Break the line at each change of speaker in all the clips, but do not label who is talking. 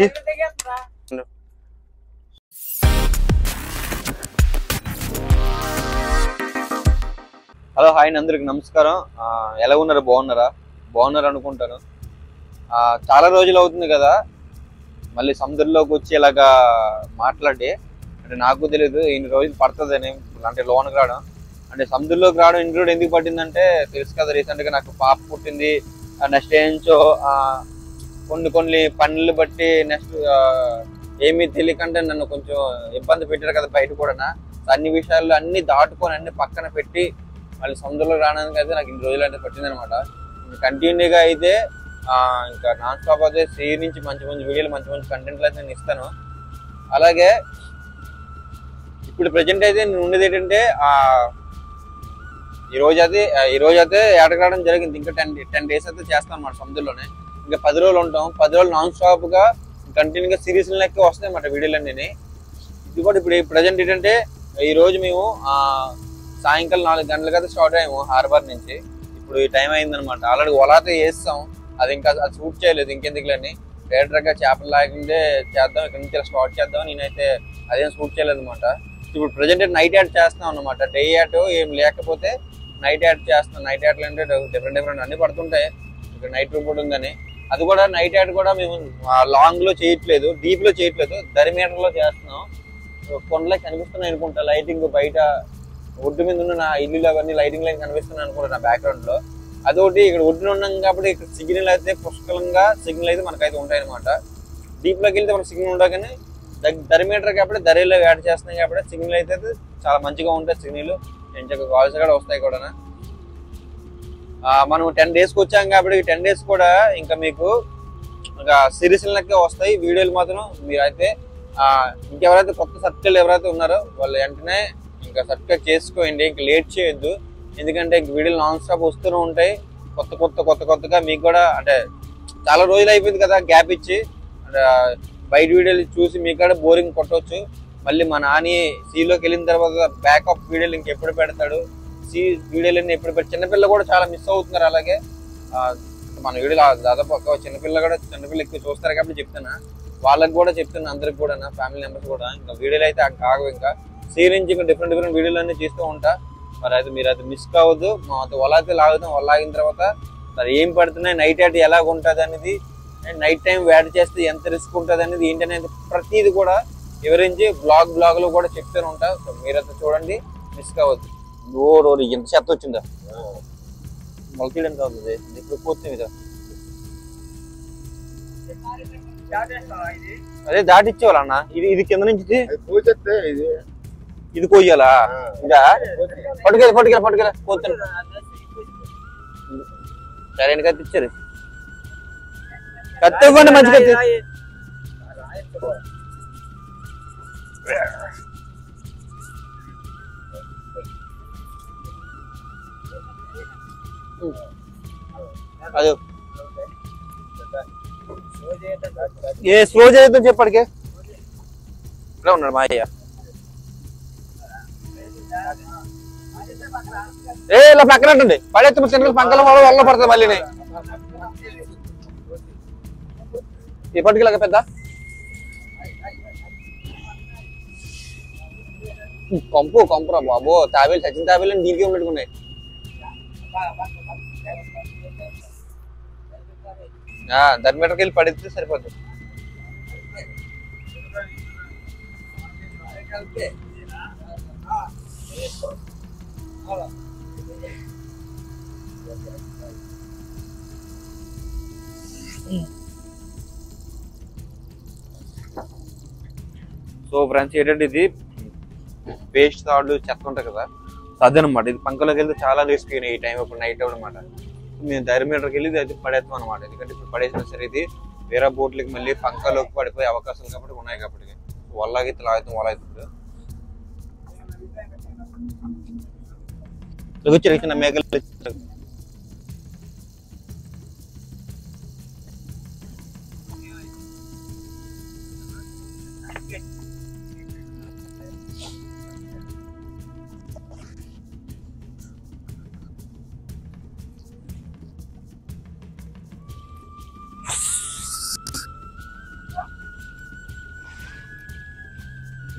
Hello hi అందరికి నమస్కారం. ఎలా ఉన్నారు? బాగున్నారు అనుకుంటాను. చాలా రోజులు అవుతుంది కదా మళ్ళీ సముద్రంలోకి వచ్చి ఇలాగా మాట్లాడి. అంటే నాకు తెలియదు ఇన్ని రోజులు పడుతుందని, అంటే లోనికి రావడం. అంటే సముద్రంలోకి రావడం ఇన్ని రోజులు ఎందుకు పట్టిందంటే తెలుసు కదా, రీసెంట్ గా నాకు పాప పుట్టింది. నెక్స్ట్ ఏంచో కొన్ని పనులు బట్టి నెక్స్ట్ ఏమీ తెలియకంటే నన్ను కొంచెం ఇబ్బంది పెట్టారు కదా బయట కూడా. అన్ని విషయాల్లో అన్ని దాటుకొని అన్ని పక్కన పెట్టి మళ్ళీ సముద్రంలో రావడానికి అయితే నాకు ఇన్ని రోజులు అయితే పట్టింది అనమాట. కంటిన్యూగా అయితే ఇంకా నాన్ స్టాప్ అయితే సీ నుంచి మంచి వీడియోలు మంచి కంటెంట్లు అయితే నేను ఇస్తాను. అలాగే ఇప్పుడు ప్రజెంట్ అయితే నేను ఉండేది ఏంటంటే ఈ రోజు అయితే ఏటకు రావడం జరిగింది. ఇంకా 10 days అయితే చేస్తాను అన్నమాట సముద్రంలోనే. ఇంకా 10 రోజులు ఉంటాం. 10 రోజులు నాన్ స్టాప్ గా కంటిన్యూగా సిరీస్ లెక్క వస్తాయి అన్నమాట వీడియోలన్నీ. ఇది కూడా ఇప్పుడు ప్రజెంట్ ఏంటంటే ఈ రోజు మేము సాయంకాలం 4 గంటలకు అయితే స్టార్ట్ అయ్యాము హార్బర్ నుంచి. ఇప్పుడు ఈ టైం అయిందనమాట. ఆల్రెడీ వలాతే వేస్తాం, అది ఇంకా అది షూట్ చేయలేదు. ఇంకెందుకులని గా చేపలు లాగిందే చేద్దాం, ఇక్కడ నుంచి స్టార్ట్ చేద్దాం. నేనైతే అదేం షూట్ చేయలేదు అనమాట. ఇప్పుడు ప్రజెంట్ నైట్ యాడ్ చేస్తున్నాం అనమాట. డే యాడ్ ఏం లేకపోతే నైట్ యాడ్ చేస్తున్నాం. నైట్ యాడ్లు అంటే డిఫరెంట్ అన్ని పడుతుంటాయి. ఇక్కడ నైట్ రిపోర్ట్ ఉందని, అది కూడా నైట్ యాడ్ కూడా మేము లాంగ్ లో చేయట్లేదు, డీప్ లో చేయట్లేదు, దరిమీటర్ లో చేస్తున్నాం. కొండలకి కనిపిస్తున్నాయి అనుకుంటా లైటింగ్, బయట ఒడ్డు మీద ఉన్న నా ఇల్లు అవన్నీ లైటింగ్ లైన్ కనిపిస్తున్నాయి అనుకుంటా నా బ్యాక్గ్రౌండ్ లో. అదొకటి ఇక్కడ ఒడ్డున ఉన్నాం కాబట్టి ఇక్కడ సిగ్నల్ అయితే పుష్కలంగా సిగ్నల్ అయితే మనకైతే ఉంటాయి అనమాట. డీప్ లోకి వెళ్తే మనకు సిగ్నల్ ఉండవు, కానీ దరిమీటర్ కాబట్టి దరిలో యాడ్ చేస్తున్నాం కాబట్టి సిగ్నల్ అయితే చాలా మంచిగా ఉంటాయి. సిగ్నల్ ఎంచక్క కాల్స్ కూడా వస్తాయి కూడా. మనం 10 days వచ్చాం కాబట్టి 10 days కూడా ఇంకా మీకు ఇంకా సిరీస్ లెక్క వస్తాయి వీడియోలు మాత్రం. మీరైతే ఇంకెవరైతే కొత్త సబ్స్క్రైబ్ ఎవరైతే ఉన్నారో వాళ్ళు వెంటనే ఇంకా సబ్స్క్రైబ్ చేసుకోండి. ఇంకా లేట్ చేయొద్దు, ఎందుకంటే వీడియోలు నాన్ స్టాప్ వస్తూనే ఉంటాయి. కొత్తగా మీకు కూడా అంటే చాలా రోజులు అయిపోయింది కదా గ్యాప్ ఇచ్చి. బయట వీడియోలు చూసి మీకు కూడా బోరింగ్ కొట్టవచ్చు. మళ్ళీ మా నాని సీలోకి వెళ్ళిన తర్వాత బ్యాకప్ వీడియోలు ఇంకెప్పుడు పెడతాడు, సీ వీడియోలన్నీ ఎప్పుడు పెడతాడు. చిన్నపిల్ల కూడా చాలా మిస్ అవుతున్నారు. అలాగే మన వీడియోలు దాదాపు చిన్నపిల్ల ఎక్కువ చూస్తారు కాబట్టి చెప్తున్నా, వాళ్ళకి కూడా చెప్తున్నా, అందరికి కూడా ఫ్యామిలీ మెంబర్స్ కూడా. ఇంకా వీడియోలు అయితే కావు, ఇంకా సీ నుంచి ఇంకా డిఫరెంట్ వీడియోలు అన్ని తీస్తూ ఉంటా. మరి అయితే మీరు అయితే మిస్ కావద్దు. మా వల అయితే లాగుతాం. వల లాగిన తర్వాత మరి ఏం పడుతున్నాయి, నైట్ యాడ్ ఎలాగ ఉంటుంది అనేది, నైట్ టైం యాడ్ చేస్తే ఎంత రిస్క్ ఉంటుంది అనేది ఏంటనేది ప్రతిది కూడా వివరించి బ్లాగ్ లో కూడా చెప్తూనే ఉంటా. సో మీరైతే చూడండి, మిస్ కావద్దు. రోడ్ ఎంత చెత్త వచ్చిందా, మొలకీయడం కావుతుంది ఇప్పుడు పోతుంది కదా. అదే దాటిచ్చేవాళ్ళ ఇది కింద నుంచి ఇది కొయ్యాలా? ఇదా పట్టుకెళ్ళి పోతాను. సరే కత్తి ఇచ్చారు, కత్తి ఇవ్వండి, మంచి కత్తి. అదే ఏ స్లో చేయొద్దని చెప్పడికే ఇలా ఉన్నాడు మా అయ్య. ఇలా పక్కన ఉంటుంది పడేస్తే చిన్న పంకల వల్ల పడుతుంది. మళ్ళీ ఇప్పటికి లాగా పెద్ద కొంపురా బాబు. తాబేలు సచిన్ తాబేలు అని దీనికి ఉన్నట్టుకున్నాయి. దరిమీటర్కి వెళ్ళి పడితే సరిపోతుంది. సో ఫ్రెండ్స్ ఏంటంటే ఇది వేస్ట్ తాళ్ళు చెత్త ఉంటాయి కదా, అదనమాట. ఇది పంకలోకి వెళ్తే చాలా రిస్క్ ఈ టైం ఇప్పుడు నైట్ అనమాట. మేము దరిమీటర్కి వెళ్ళి అది పడేస్తాం అనమాట. ఎందుకంటే ఇప్పుడు పడేసినా సరే ఇది వేరే బోట్లకి మళ్ళీ పంకలోకి పడిపోయే అవకాశాలు కాబట్టి ఉన్నాయి. కాబట్టి వల్లాగితే లాగుతాం, వల అవుతుంది. చిన్న మేకలు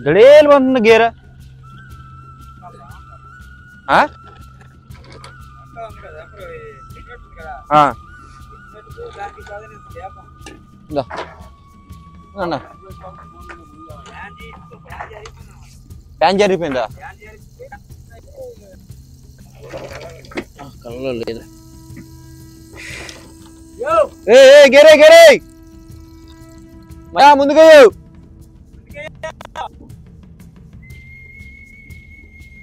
గడేలు పోతుంది గేర ప్యాన్ జరిగిపోయిందా కళ్ళలో లేదు గేరే గేరే మయా ముందుకు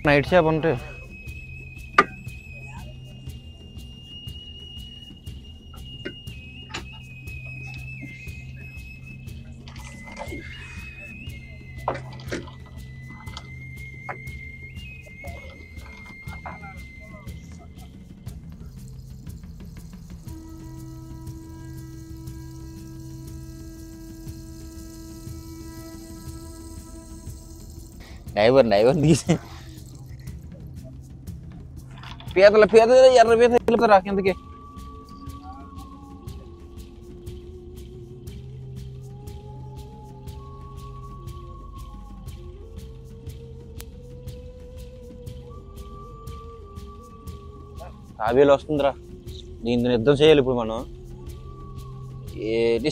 నైట్ షాప్ ఉంటే డ్రైవర్ తీసి పీతల ఎర్ర పీత వెళ్ళిపోతారా కిందకి తాబేలు వస్తుందిరా దీంతో యుద్ధం చేయాలి ఇప్పుడు మనం ఏంటి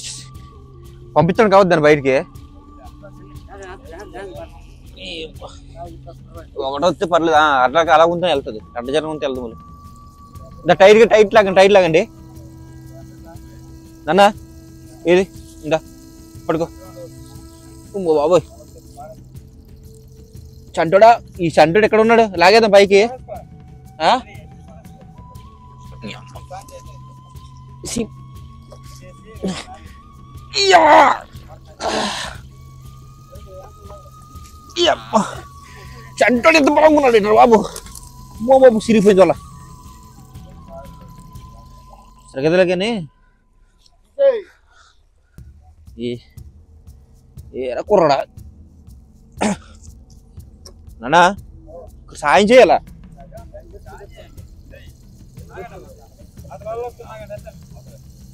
పంపించండి కావద్దు దాన్ని బయటికి ఒకటి వస్తే పర్లేదు అట్లా అలా ఉంటే వెళ్తుంది గంట జనం ఉంటే వెళ్తాం మళ్ళీ టైట్ లాగండి నాన్న ఏది ఇంకా పడుకో బాబోయ్ చంటోడా ఈ చంటోడు ఎక్కడ ఉన్నాడు లాగేద్దాం పైకి చంటోడు ఎంత బాగున్నాడు ఇట్లా బాబు బాబు సిరిగిపోయింది వాళ్ళ సరిగదలే కానీ ఏరా కుర్రడా నానా సాయం చేయాలా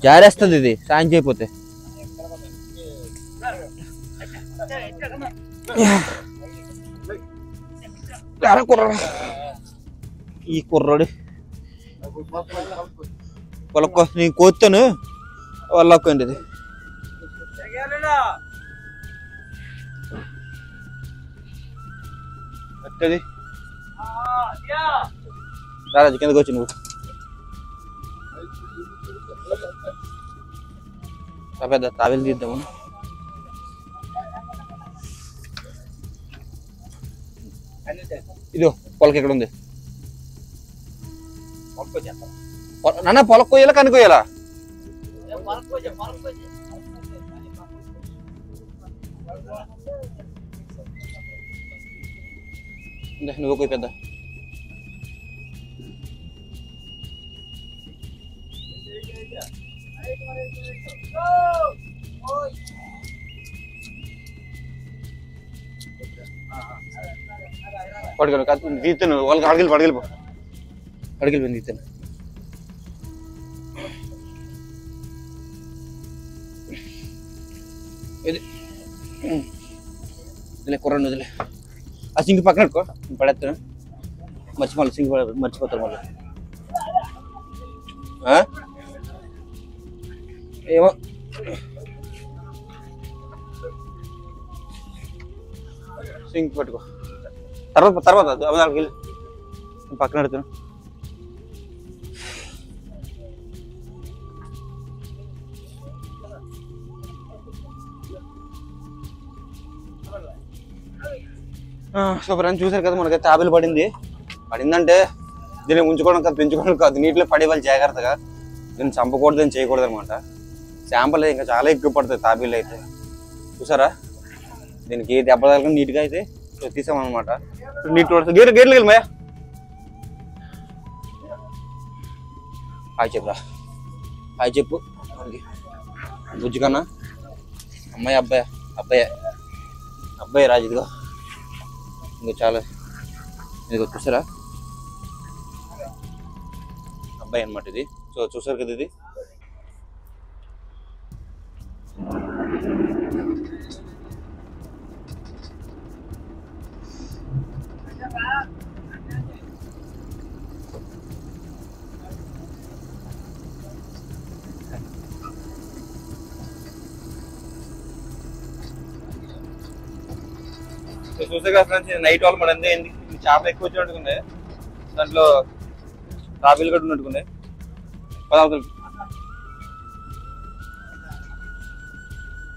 జారేస్తుంది ఇది సాయం చేయకపోతే ఈ కుర్రాడు వాళ్ళొక్క నేను కోస్తాను వాళ్ళొక్కండి ఇది అట్టది రాజు కిందకి వచ్చి నువ్వు పెద్ద తావేలు తీద్దాము ఇదో పొలక ఎక్కడ ఉంది నాన్న పొలకు కొయ్యాలా కని కొయ్యాలా నువ్వు కొయ్యి పెద్ద పడుకోను తీస్తాను వాళ్ళకి అడిగిపో అడిగిపోయింది తీస్తాను వదిలే కుర్రాన్ని వదిలే ఆ సింగి పక్కన పెట్టుకో పడేస్తాను మర్చిపోవాలి సింగి మర్చిపోతారు మళ్ళీ ఏమో సింగ్ పట్టుకో తర్వాత అమ్మదానికి వెళ్ళి పక్కన పెడతాను సూపర్ అని చూసారు కదా మనకైతే తాబేలు పడిందంటే దీన్ని ఉంచుకోవడం కాదు పెంచుకోవడం కాదు నీటిలో పడేవాళ్ళు జాగ్రత్తగా దీన్ని చంపకూడదు అని చేయకూడదు అనమాట శాంపుల్ ఇంకా చాలా ఎక్కువ పడుతుంది తాబేలు అయితే చూసారా దీనికి దెబ్బ తగలకుండా నీట్గా అయితే తీసామన్నమాట నీట్ గేట్లు వెళ్ళి మయా హాయ్ చెప్పురా హాయ్ చెప్పు బుజ్జి కన్నా అమ్మాయి అబ్బాయి రాజు ఇదిగో ఇంకా చాలా ఇదిగో చూసారా అబ్బాయి అనమాట ఇది సో చూసారు కదా ఇది చూసే కదా ఫ్రెండ్స్, నైట్ వాళ్ళు మరి ఎందుకు చేపలు ఎక్కువ వచ్చినట్టుకుంది, దాంట్లో తాబేలు కూడా ఉన్నట్టుకుంది. పదార్థాలు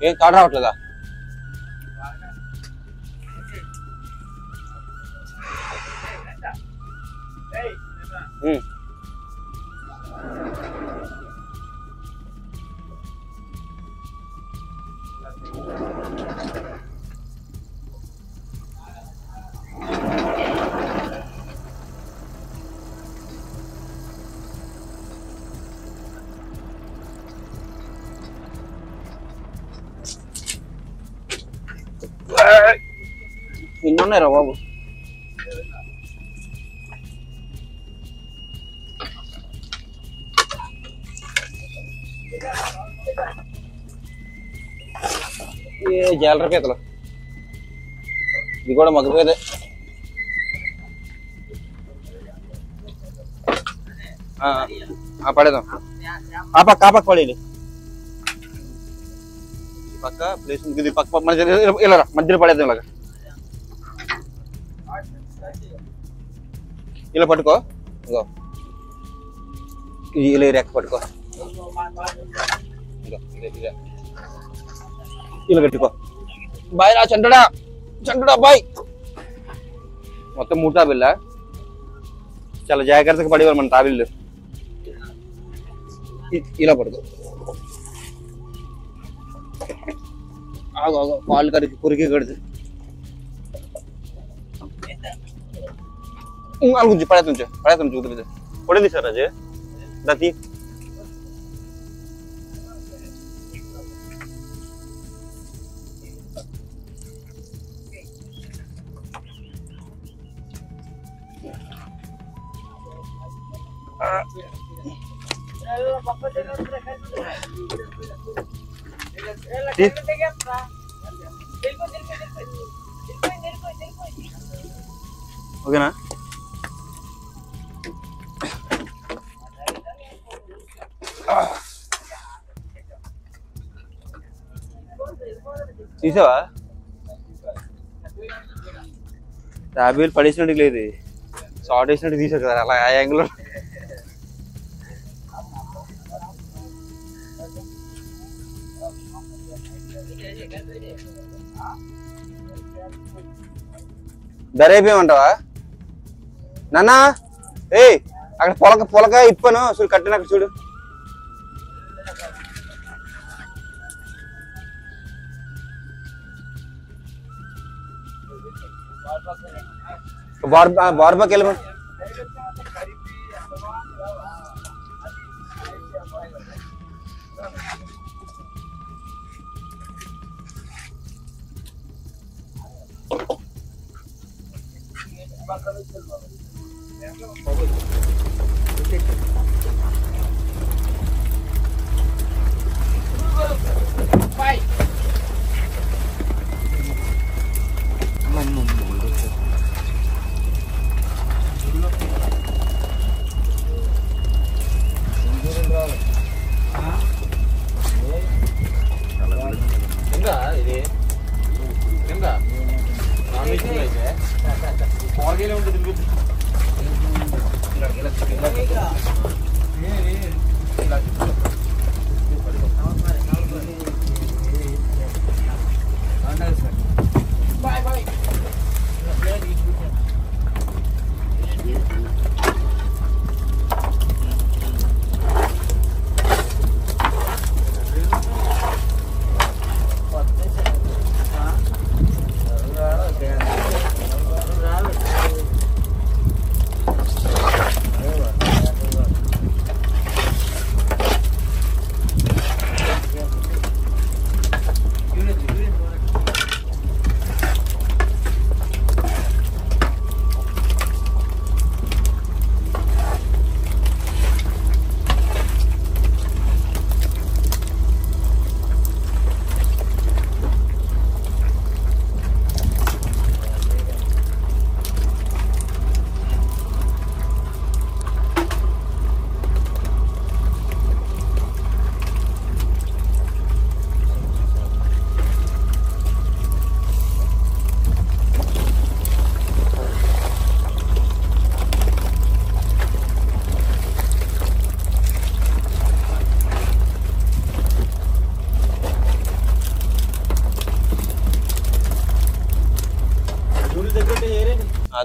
ఏం తాడు రావట్లేదా? ఎన్ని ఉన్నాయిరా బాబు? ఏ జాలర పీతలు, ఇది కూడా మగ్గిపోయేదే. పడేదాం. ఆ పక్క పడేది, ఈ పక్క ప్లేస్ ఇది పక్క ఇలా మధ్యలో పడేద్దాం. ఇలాగా ఇలా పట్టుకో, ఇగో ఇలా రెక్క పట్టుకో, ఇలా కట్టుకో. బాయ్ రా చంటడా, చంటడా బాయ్. మొత్తం 3 తాబేళ్ళ, చాలా జాగ్రత్తగా పడేవాళ్ళు మన తాబేళ్ళు. ఇలా పడుకో, ఆగో ఆగో కాళ్ళు కడిగి కురికి కడితే గుంజి పడేతుంచు చూద్దాం. పడింది సార్ అజయ్ దతి. ఓకేనా? చూసావా తాబేలు పడేసినట్టు లేదు, షార్ట్ వేసినట్టు తీసారు కదా అలా ఆ యాంగిల్. ధర అయిపోయామంటావా నాన్నా? అక్కడ పొలక ఇప్పాను చూడు, కట్టిన అక్కడ చూడు. బార్బాకి వెళ్ళమా.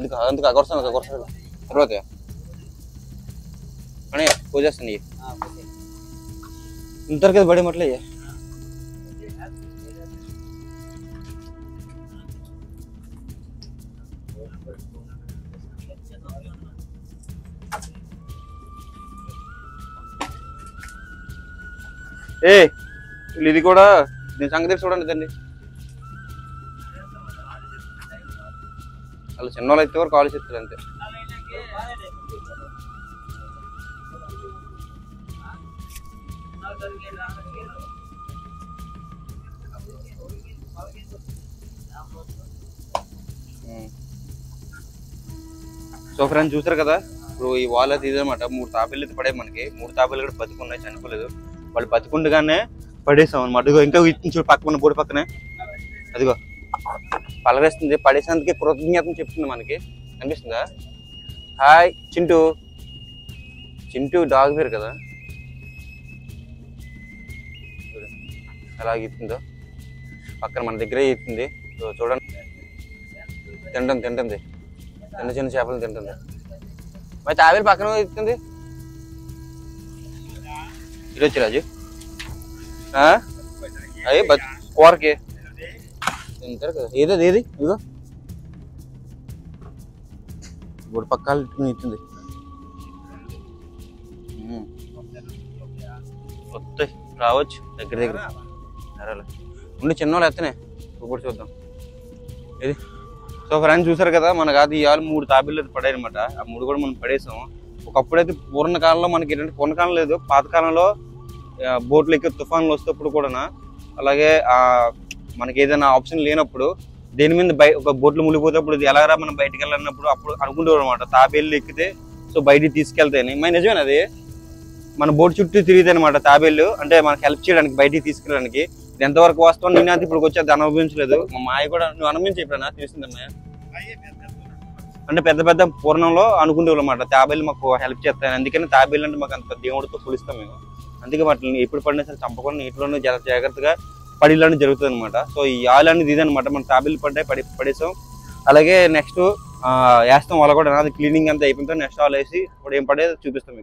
అందుకు అందుకు అగొరసాను తర్వాత అని పూజేస్తాను ఇంతవరకు కదా బడి మట్లే ఇది కూడా దీని సంగతి చూడండి తండి వాళ్ళు చిన్నోళ్ళు అయితే వరకు కాలేజ్ చెప్తారు అంతే సో ఫ్రెండ్స్ చూసారు కదా ఇప్పుడు ఈ వాల్ అయితే ఇదనమాట 3 తాబేళ్ళు అయితే పడే మనకి 3 తాబేళ్ళు కూడా బతుకున్నాయి చనిపోలేదు వాళ్ళు బతుకుండగానే పడేసాం అనమాట అదిగో ఇంకా చూడు పక్కన బోడి పక్కనే అదిగో పలవేస్తుంది పడేసేందుకే కృతజ్ఞతను చెప్తుంది మనకి అనిపిస్తుందా హాయ్ చింటూ డాగ్ పేరు కదా అలాగే ఇస్తుందో పక్కన మన దగ్గరే ఇస్తుంది చూడండి తింటుంది చిన్న చేపలు తింటుంది మరి తాబేలు పక్కన ఇస్తుంది ఇరొచ్చు రాజు అయ్యి కూరకి తింటారు కదా ఏది ఇదిగో ఇప్పుడు పక్కన ఇస్తుంది వస్తాయి రావచ్చు దగ్గర సరేలే ఉండి చిన్నోళ్ళు ఎత్తనే ఇప్పుడు చూద్దాం ఇది సో ఫ్రెండ్స్ చూసారు కదా మనకు అది ఇవాళ 3 తాబేళ్ళు అయితే పడాయి అనమాట ఆ 3 కూడా మనం పడేసాం ఒకప్పుడైతే పూర్వకాలంలో మనకి ఏంటంటే పూర్వకాలం లేదు పాతకాలంలో బోట్లు ఎక్కి తుఫాన్లు వస్తేప్పుడు కూడా అలాగే మనకి ఏదైనా ఆప్షన్ లేనప్పుడు దేని మీద ఒక బోట్లు మునిగిపోతేప్పుడు ఇది ఎలాగరా మనం బయటకు వెళ్ళినప్పుడు అప్పుడు అనుకుంటారు అనమాట తాబేళ్ళు ఎక్కితే సో బయటికి తీసుకెళ్తాయని మరి నిజమేనా అది మన బోట్ చుట్టూ తిరిగితే అనమాట తాబేళ్ళు అంటే మనకి హెల్ప్ చేయడానికి బయటికి తీసుకెళ్ళడానికి ఎంతవరకు వాస్తవం నేను అది ఇప్పుడు వచ్చి అది అనుభవించలేదు మా మాయ కూడా నువ్వు అనుభవించి ఎప్పుడన్నా తెలిసిందమ్మా అంటే పెద్ద పూర్ణంలో అనుకుంటేవాళ్ళు అన్నమాట తాబేళ్ళు మాకు హెల్ప్ చేస్తాయి అందుకని తాబేళ్ళు అంటే మాకు అంత దేవుడితో పోలిస్తాం మేము అందుకే వాటిని ఎప్పుడు పడినా సరే చంపకుండా నీటిలోనే జాగ్రత్తగా పడిలాంటి జరుగుతుంది అనమాట సో ఈ ఆయిల్ అనేది ఇదనమాట మన తాబేళ్ళు పడేసాం అలాగే నెక్స్ట్ వేస్తాం వాళ్ళ కూడా అది క్లీనింగ్ అంతా అయిపోయిన నెక్స్ట్ ఆయిల్ వేసి ఇప్పుడు ఏం పడేది చూపిస్తాం మీకు